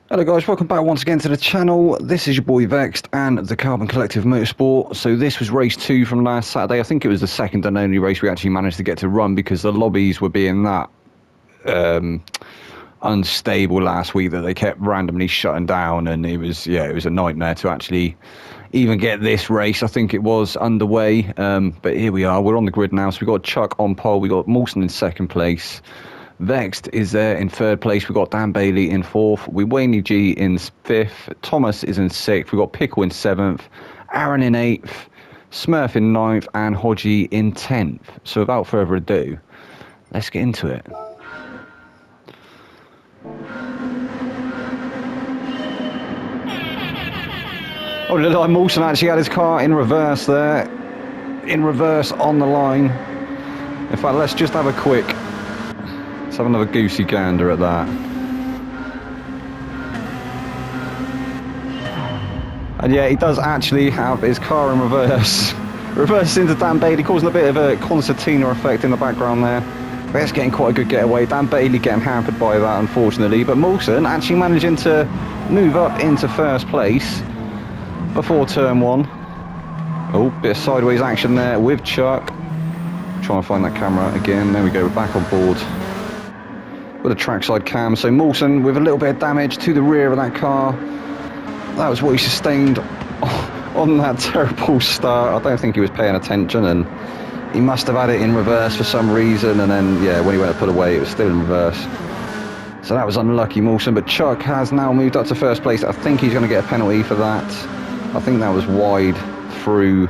Hello guys, welcome back once again to the channel. This is your boy Vexed and the Carbon Collective Motorsport. So this was race 2 from last Saturday. I think it was the second and only race we actually managed to get to run because the lobbies were being that unstable last week that they kept randomly shutting down, and it was a nightmare to actually even get this race. I think it was underway, but here we are. We're on the grid now. So we got Chuck on pole. We got Mawson in second place. Vexed is there in third place. We've got Dan Bailey in fourth. We Wayne G in fifth. Thomas is in sixth. We've got Pickle in seventh. Aaron in eighth. Smurf in ninth. And Hodgie in 10th. So without further ado, let's get into it. Oh, look like Mawson actually had his car in reverse there. In reverse on the line. In fact, let's just have a quick... Let's have another goosey gander at that. And yeah, he does actually have his car in reverse. Reverse into Dan Bailey, causing a bit of a concertina effect in the background there. But it's getting quite a good getaway. Dan Bailey getting hampered by that, unfortunately. But Mawson actually managing to move up into first place before turn one. Oh, bit of sideways action there with Chuck. Try and find that camera again. There we go, we're back on board with a trackside cam. So Mawson with a little bit of damage to the rear of that car. That was what he sustained on that terrible start. I don't think he was paying attention, and he must have had it in reverse for some reason, and then yeah, when he went to put away it was still in reverse. So that was unlucky, Mawson. But Chuck has now moved up to first place. I think he's going to get a penalty for that. I think that was wide through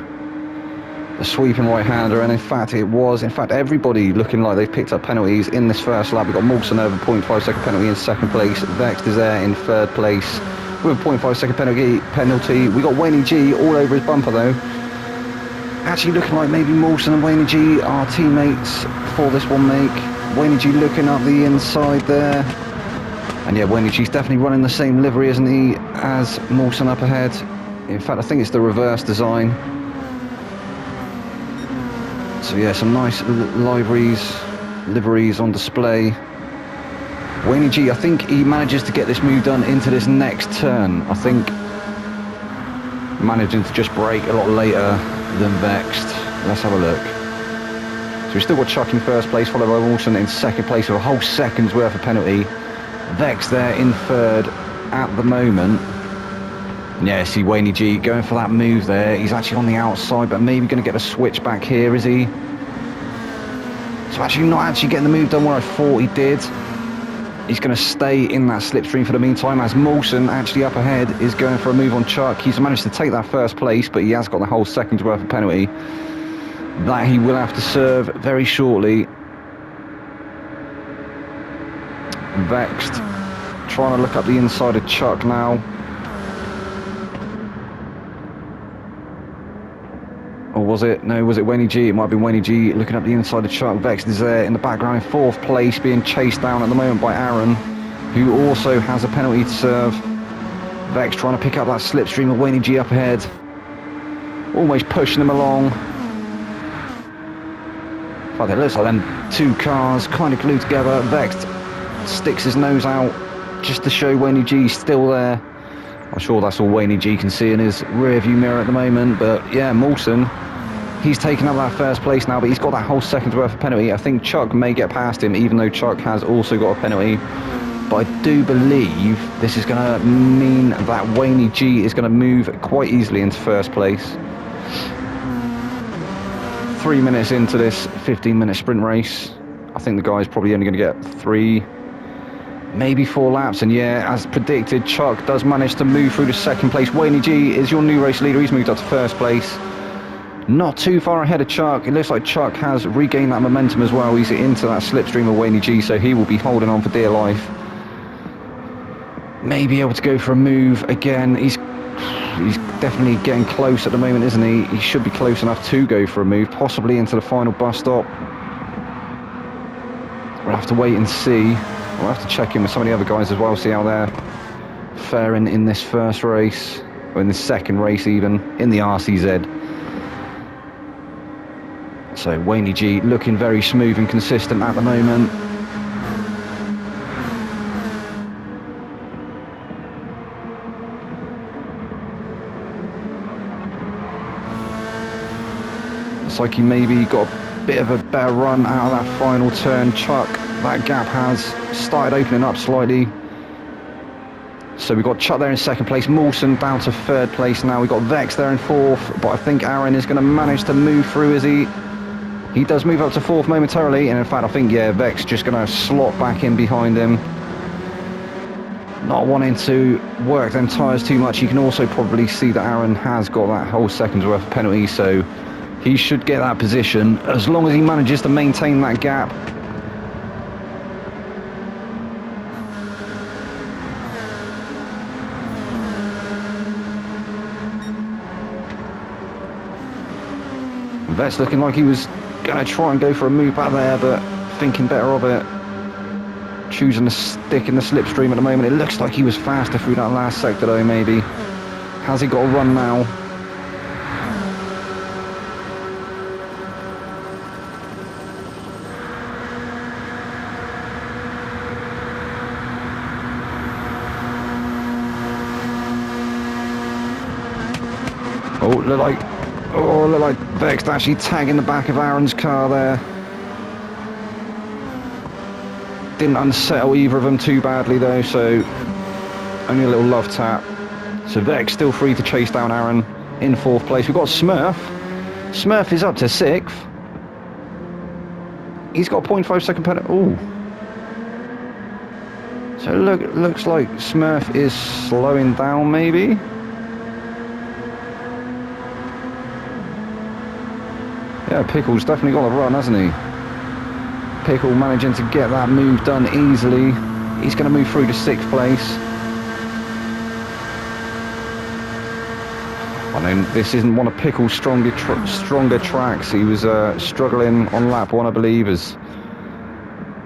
the sweeping right-hander, and in fact it was. In fact, everybody looking like they've picked up penalties in this first lap. We've got Mawson over 0.5 second penalty in second place. Vexed is there in third place with a 0.5 second penalty. We got Wayne G all over his bumper though. Actually looking like maybe Mawson and Wayne G are teammates for this one make. Wayne G looking up the inside there. And yeah, Wayne G's definitely running the same livery, isn't he, as Mawson up ahead. In fact, I think it's the reverse design. So yeah, some nice liveries on display. Wayne G, I think he manages to get this move done into this next turn. I think managing to just brake a lot later than Vexed. Let's have a look. So we've still got Chuck in first place, followed by Mawson in second place with a whole second's worth of penalty. Vexed there in third at the moment. Yeah, see Wayne G going for that move there. He's actually on the outside, but maybe going to get a switch back here, is he? So actually not actually getting the move done where I thought he did. He's going to stay in that slipstream for the meantime, as Mawson actually up ahead is going for a move on Chuck. He's managed to take that first place, but he has got the whole second's worth of penalty that he will have to serve very shortly. Vexed trying to look up the inside of Chuck now. Or was it? No, was it Wayne G? It might be Wayne G looking up the inside of Chuck. Vexed is there in the background in fourth place, being chased down at the moment by Aaron, who also has a penalty to serve. Vexed trying to pick up that slipstream of Wayne G up ahead. Almost pushing him along. But it looks like them two cars kind of glued together. Vexed sticks his nose out just to show Wayne G still there. I'm sure that's all Wayne G can see in his rear view mirror at the moment. But yeah, Mawson, he's taken up that first place now, but he's got that whole second's worth of penalty. I think Chuck may get past him, even though Chuck has also got a penalty. But I do believe this is going to mean that Wayne G is going to move quite easily into first place. 3 minutes into this 15-minute sprint race. I think the guy's probably only going to get 3, maybe 4 laps. And yeah, as predicted, Chuck does manage to move through to second place. Wayne G is your new race leader. He's moved up to first place. Not too far ahead of Chuck. It looks like Chuck has regained that momentum as well. He's into that slipstream of Wayne G, so he will be holding on for dear life. May be able to go for a move again. He's definitely getting close at the moment, isn't he? He should be close enough to go for a move, possibly into the final bus stop. We'll have to wait and see. We'll have to check in with some of the other guys as well, see how they're faring in this first race, or in the second race even, in the RCZ. So Wayne G looking very smooth and consistent at the moment. looks like he maybe got a bit of a better run out of that final turn. Chuck, that gap has started opening up slightly. So we've got Chuck there in second place, Mawson down to third place now. We've got Vex there in fourth, but I think Aaron is going to manage to move through, is he? He does move up to fourth momentarily, and in fact I think, yeah, Vex just going to slot back in behind him. Not wanting to work them tyres too much. You can also probably see that Aaron has got that whole second's worth of penalty, so he should get that position as long as he manages to maintain that gap. Vet's looking like he was going to try and go for a move back there, but thinking better of it. Choosing to stick in the slipstream at the moment. It looks like he was faster through that last sector though, maybe. Has he got a run now? Look like Vex actually tagging the back of Aaron's car there. Didn't unsettle either of them too badly though, so only a little love tap. So Vex still free to chase down Aaron in fourth place. We've got Smurf. Smurf is up to sixth. He's got a 0.5 second penalty. Ooh. So looks like Smurf is slowing down maybe. Yeah, Pickle's definitely got a run, hasn't he? Pickle managing to get that move done easily. He's going to move through to sixth place. I mean, this isn't one of Pickle's stronger tracks. He was struggling on lap 1, I believe, as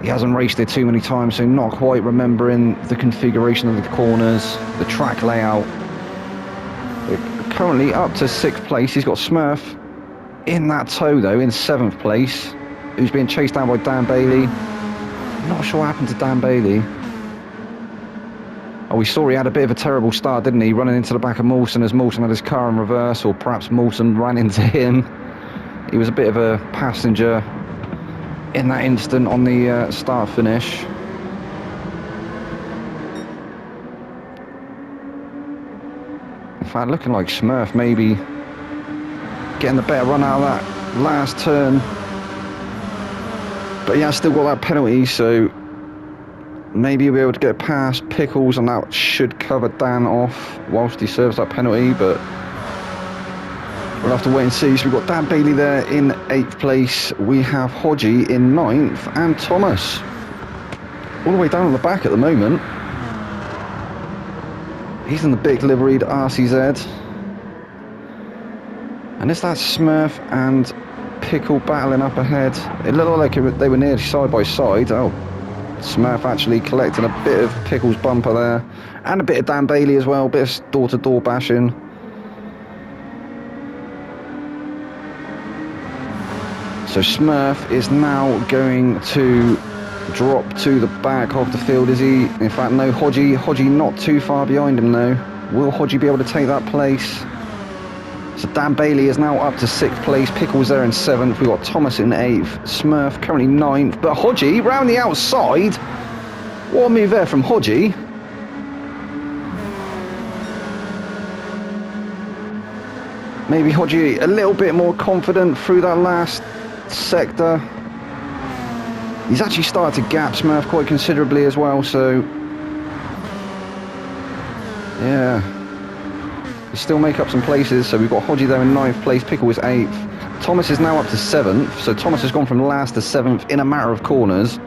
he hasn't raced it too many times, so not quite remembering the configuration of the corners, the track layout. We're currently up to sixth place. He's got Smurf in that tow though, in seventh place, who's being chased down by Dan Bailey. Not sure what happened to Dan Bailey. Oh, we saw he had a bit of a terrible start, didn't he? Running into the back of Mawson as Mawson had his car in reverse, or perhaps Mawson ran into him. He was a bit of a passenger in that instant on the start finish. In fact, looking like Smurf maybe getting the better run out of that last turn, but yeah, still got that penalty, so maybe he'll be able to get past Pickles, and that should cover Dan off whilst he serves that penalty, but we'll have to wait and see. So we've got Dan Bailey there in 8th place, we have Hodgie in 9th, and Thomas all the way down at the back at the moment. He's in the big liveried RCZ. And is that Smurf and Pickle battling up ahead? It looked like they were nearly side by side. Oh, Smurf actually collecting a bit of Pickle's bumper there. And a bit of Dan Bailey as well, a bit of door-to-door bashing. So Smurf is now going to drop to the back of the field, is he? In fact, no, Hodgie not too far behind him though. Will Hodgie be able to take that place? So Dan Bailey is now up to 6th place, Pickle's there in 7th, we've got Thomas in 8th, Smurf currently 9th, but Hodgie round the outside. What a move there from Hodgie. Maybe Hodgie a little bit more confident through that last sector. He's actually started to gap Smurf quite considerably as well, so yeah. Still make up some places, so we've got Hodgie there in 9th place, Pickle is 8th. Thomas is now up to 7th, so Thomas has gone from last to 7th in a matter of corners.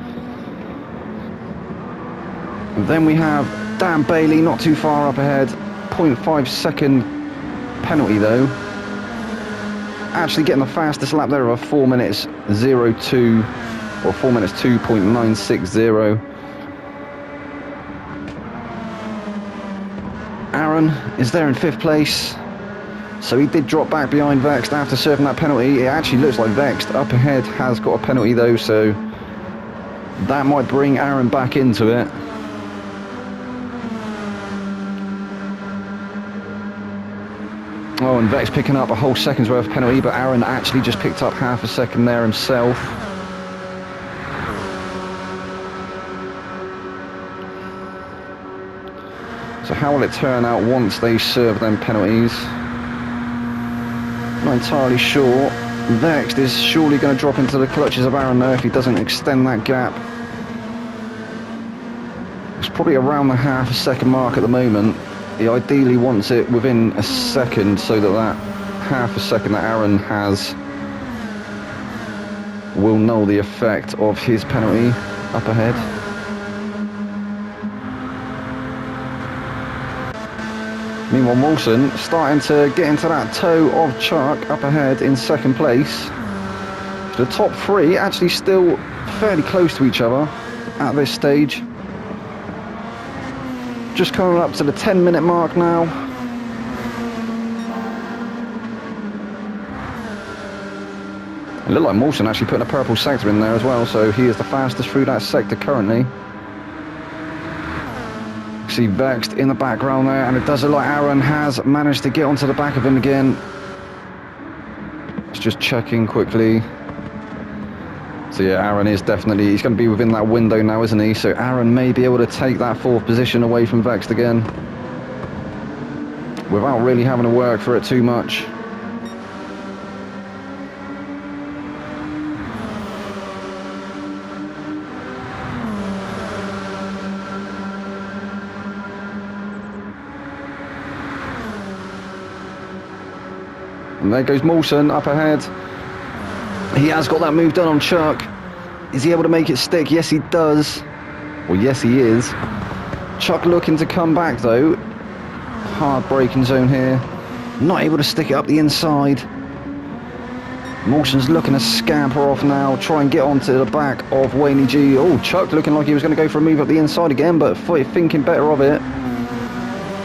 And then we have Dan Bailey not too far up ahead, 0.5 second penalty though. Actually getting the fastest lap there of a 4 minutes 02, or 4 minutes 2.960. Aaron is there in 5th place, so he did drop back behind Vexed after serving that penalty. It actually looks like Vexed up ahead has got a penalty though, so that might bring Aaron back into it. Oh, and Vex picking up a whole second's worth of penalty, but Aaron actually just picked up half a second there himself. So how will it turn out once they serve them penalties? Not entirely sure. Vex is surely going to drop into the clutches of Aaron though if he doesn't extend that gap. It's probably around the half a second mark at the moment. He ideally wants it within a second so that that half a second that Aaron has will null the effect of his penalty up ahead. Meanwhile, Wilson starting to get into that toe of Chuck up ahead in second place. The top three actually still fairly close to each other at this stage. Just coming up to the 10-minute mark now. It looked like Mawson actually putting a purple sector in there as well, so he is the fastest through that sector currently. See Vexed in the background there, and it does look like Aaron has managed to get onto the back of him again. Let's just check in quickly. So yeah, Aaron is definitely, he's going to be within that window now, isn't he? So Aaron may be able to take that fourth position away from Vexed again without really having to work for it too much. And there goes Mawson up ahead. He has got that move done on Chuck. Is he able to make it stick? Yes, he does. Well, yes, he is. Chuck looking to come back, though. Hard braking zone here. Not able to stick it up the inside. Mawson's looking to scamper off now. Try and get onto the back of Wayne G. Oh, Chuck looking like he was going to go for a move up the inside again, but thinking better of it.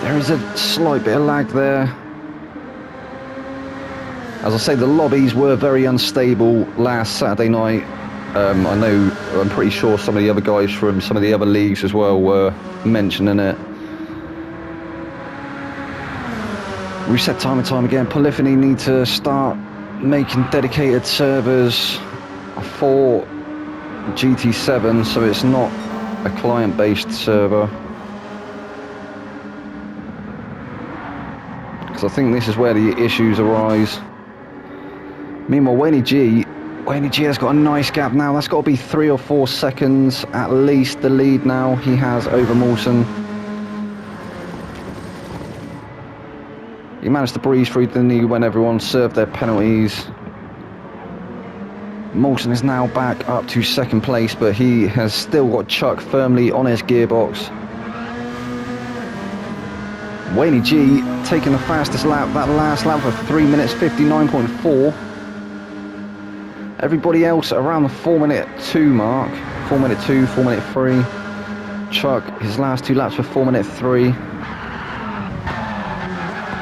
There is a slight bit of lag there. As I say, the lobbies were very unstable last Saturday night. I'm pretty sure some of the other guys from some of the other leagues as well were mentioning it. We've said time and time again, Polyphony need to start making dedicated servers for GT7 so it's not a client-based server. Because I think this is where the issues arise. Meanwhile, Wayne G has got a nice gap now. That's got to be 3 or 4 seconds at least the lead now he has over Mawson. He managed to breeze through, didn't he, when everyone served their penalties. Mawson is now back up to second place, but he has still got Chuck firmly on his gearbox. Wayne G taking the fastest lap, that last lap for 3 minutes 59.4. Everybody else around the 4-minute 2 mark. 4-minute 2, 4-minute 3. Chuck, his last 2 laps for 4-minute 3.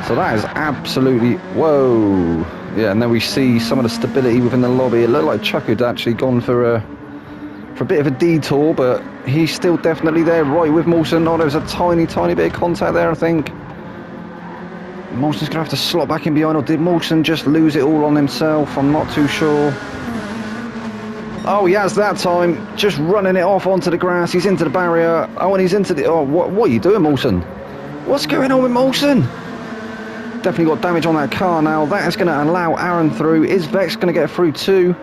So that is absolutely, whoa. Yeah, and then we see some of the stability within the lobby. It looked like Chuck had actually gone for a bit of a detour, but he's still definitely there, right with Mawson. Oh, there was a tiny bit of contact there, I think. Mawson's going to have to slot back in behind, or did Mawson just lose it all on himself? I'm not too sure. Oh, he has that time, just running it off onto the grass. He's into the barrier. Oh, and he's into the... Oh, what are you doing, Mawson? What's going on with Mawson? Definitely got damage on that car now. That is going to allow Aaron through. Is Vex going to get through too?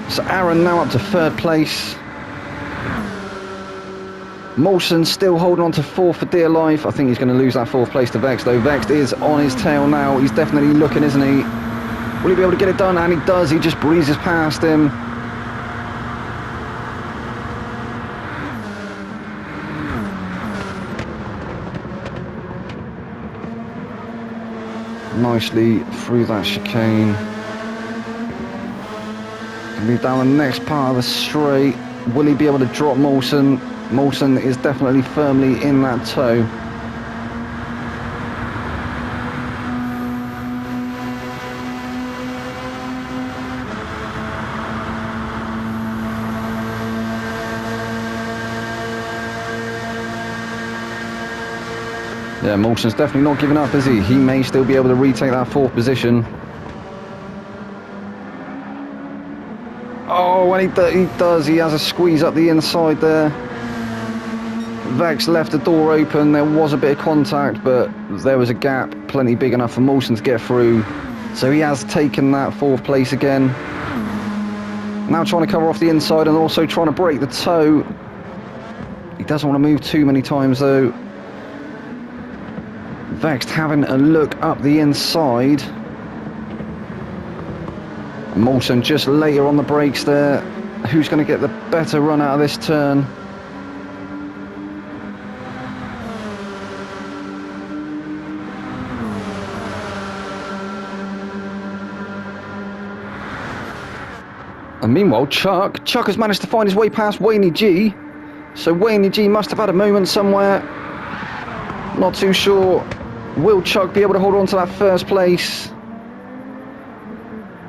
So Aaron now up to 3rd place. Mawson still holding on to 4th for dear life. I think he's going to lose that 4th place to Vex, though. Vex is on his tail now. He's definitely looking, isn't he? Will he be able to get it done? And he does. He just breezes past him. Nicely through that chicane. Move down the next part of the straight. Will he be able to drop Mawson? Mawson is definitely firmly in that toe. Yeah, Mawson's definitely not giving up, is he? He may still be able to retake that 4th position. Oh, when he does, he has a squeeze up the inside there. Vex left the door open. There was a bit of contact, but there was a gap plenty big enough for Mawson to get through. So he has taken that 4th place again. Now trying to cover off the inside and also trying to break the toe. He doesn't want to move too many times though. Vex having a look up the inside. Mawson just later on the brakes there. Who's going to get the better run out of this turn? And meanwhile, Chuck has managed to find his way past Wayne G. So Wayne G must have had a moment somewhere. Not too sure. Will Chuck be able to hold on to that 1st place?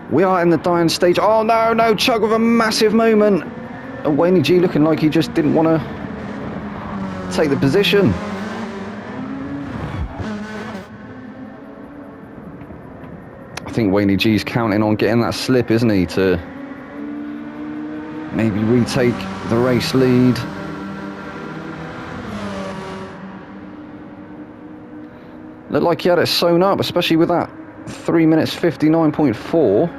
We are in the dying stage. Oh no, Chuck with a massive moment. And Wayne G looking like he just didn't want to take the position. I think Wayne G's counting on getting that slip, isn't he, to maybe retake the race lead. Looked like he had it sewn up, especially with that 3 minutes 59.4.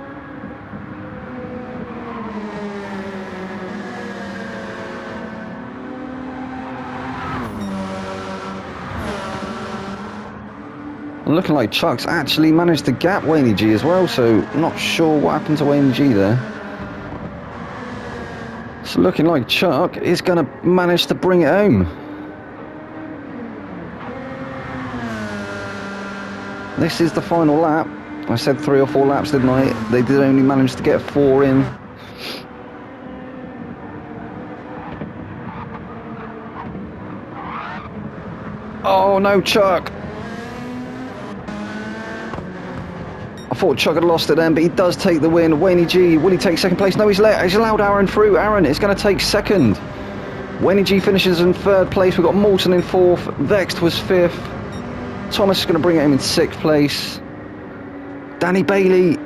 And looking like Chuck's actually managed to gap Wayne G as well, so not sure what happened to Wayne G there. It's looking like Chuck is going to manage to bring it home. This is the final lap. I said 3 or 4 laps, didn't I? They did only manage to get 4 in. Oh no, Chuck! I thought Chuck had lost it then, but he does take the win. Wayne G, will he take 2nd place? No, he's allowed Aaron through. Aaron is going to take 2nd. Wayne G finishes in 3rd place. We've got Moulton in 4th. Vext was 5th. Thomas is going to bring it home in 6th place. Danny Bailey.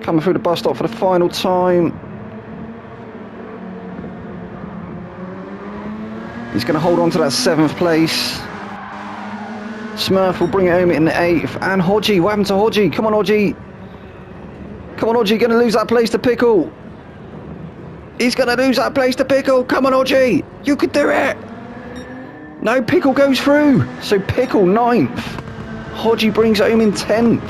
Coming through the bus stop for the final time. He's going to hold on to that 7th place. Smurf will bring it home in the 8th. And Hodgie, what happened to Hodgie? Come on, Hodgie. Come on, Hodgie, going to lose that place to Pickle. He's going to lose that place to Pickle. Come on, Hodgie. You could do it. No, Pickle goes through. So Pickle 9th. Hodgie brings it home in 10th.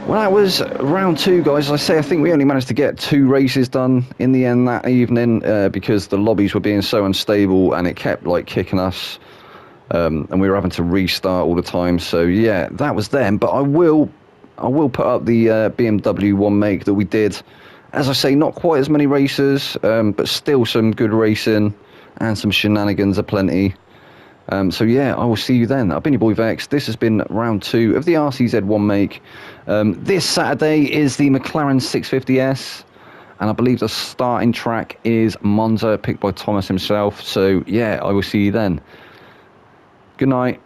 Well, that was round 2, guys. As I say, I think we only managed to get 2 races done in the end that evening because the lobbies were being so unstable and it kept like kicking us and we were having to restart all the time. So yeah, that was them. But I will put up the BMW 1 make that we did. As I say, not quite as many races, but still some good racing and some shenanigans aplenty. So yeah, I will see you then. I've been your boy Vex. This has been round 2 of the RCZ 1 make. This Saturday is the McLaren 650S, and I believe the starting track is Monza, picked by Thomas himself. So yeah, I will see you then. Good night.